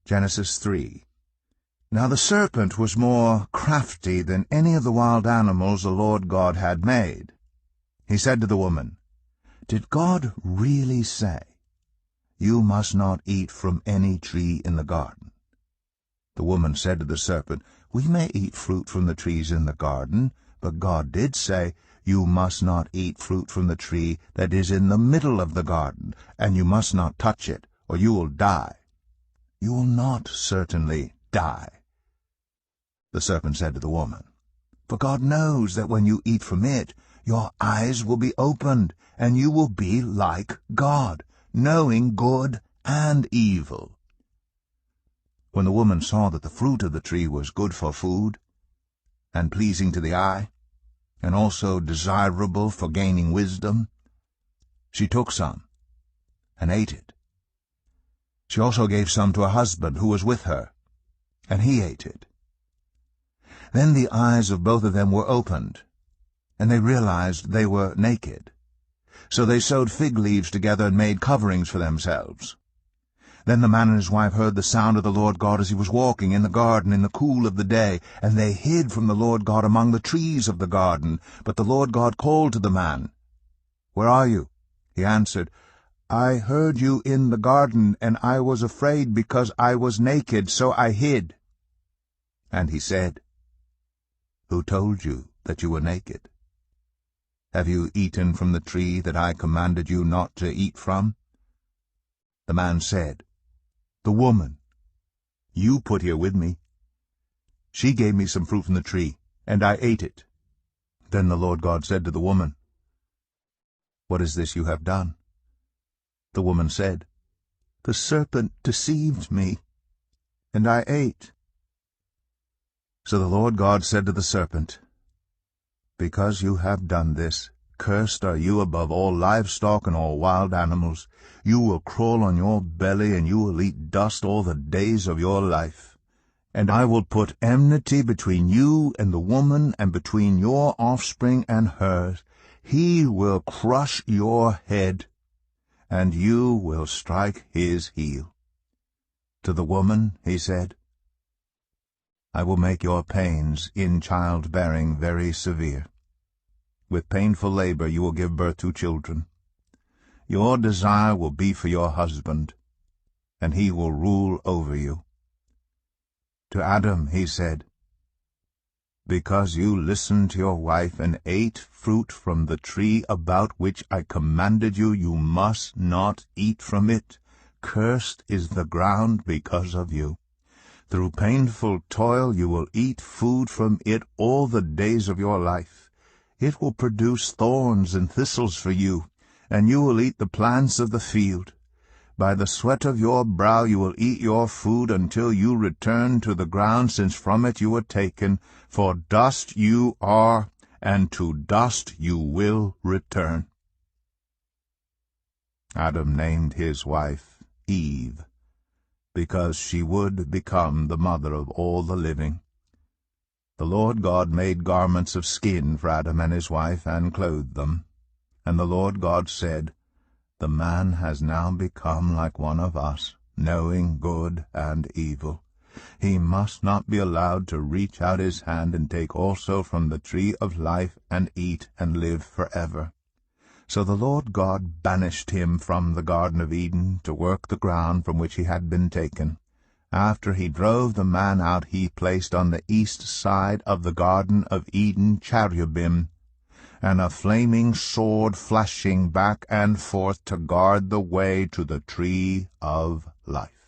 Genesis 3. Now the serpent was more crafty than any of the wild animals the Lord God had made. He said to the woman, "Did God really say, 'You must not eat from any tree in the garden'?" The woman said to the serpent, "We may eat fruit from the trees in the garden, but God did say, 'You must not eat fruit from the tree that is in the middle of the garden, and you must not touch it, or you will die.' You will not certainly die." The serpent said to the woman, "For God knows that when you eat from it, your eyes will be opened, and you will be like God, knowing good and evil." When the woman saw that the fruit of the tree was good for food, and pleasing to the eye, and also desirable for gaining wisdom, she took some and ate it. She also gave some to her husband who was with her, and he ate it. Then the eyes of both of them were opened, and they realized they were naked. So they sewed fig leaves together and made coverings for themselves. Then the man and his wife heard the sound of the Lord God as he was walking in the garden in the cool of the day, and they hid from the Lord God among the trees of the garden. But the Lord God called to the man, "Where are you?" He answered, "I heard you in the garden, and I was afraid because I was naked, so I hid." And he said, "Who told you that you were naked? Have you eaten from the tree that I commanded you not to eat from?" The man said, "The woman you put here with me, she gave me some fruit from the tree, and I ate it." Then the Lord God said to the woman, "What is this you have done?" The woman said, "The serpent deceived me, and I ate." So the Lord God said to the serpent, "Because you have done this, cursed are you above all livestock and all wild animals. You will crawl on your belly, and you will eat dust all the days of your life. And I will put enmity between you and the woman, and between your offspring and hers. He will crush your head, and you will strike his heel." To the woman he said, "I will make your pains in childbearing very severe. With painful labor you will give birth to children. Your desire will be for your husband, and he will rule over you." To Adam he said, "Because you listened to your wife and ate fruit from the tree about which I commanded you, you must not eat from it. Cursed is the ground because of you. Through painful toil you will eat food from it all the days of your life. It will produce thorns and thistles for you, and you will eat the plants of the field. By the sweat of your brow you will eat your food until you return to the ground, since from it you were taken. For dust you are, and to dust you will return." Adam named his wife Eve, because she would become the mother of all the living. The Lord God made garments of skin for Adam and his wife, and clothed them. And the Lord God said, "The man has now become like one of us, knowing good and evil. He must not be allowed to reach out his hand and take also from the tree of life and eat and live forever." So the Lord God banished him from the Garden of Eden to work the ground from which he had been taken. After he drove the man out, he placed on the east side of the Garden of Eden cherubim, and a flaming sword flashing back and forth to guard the way to the tree of life.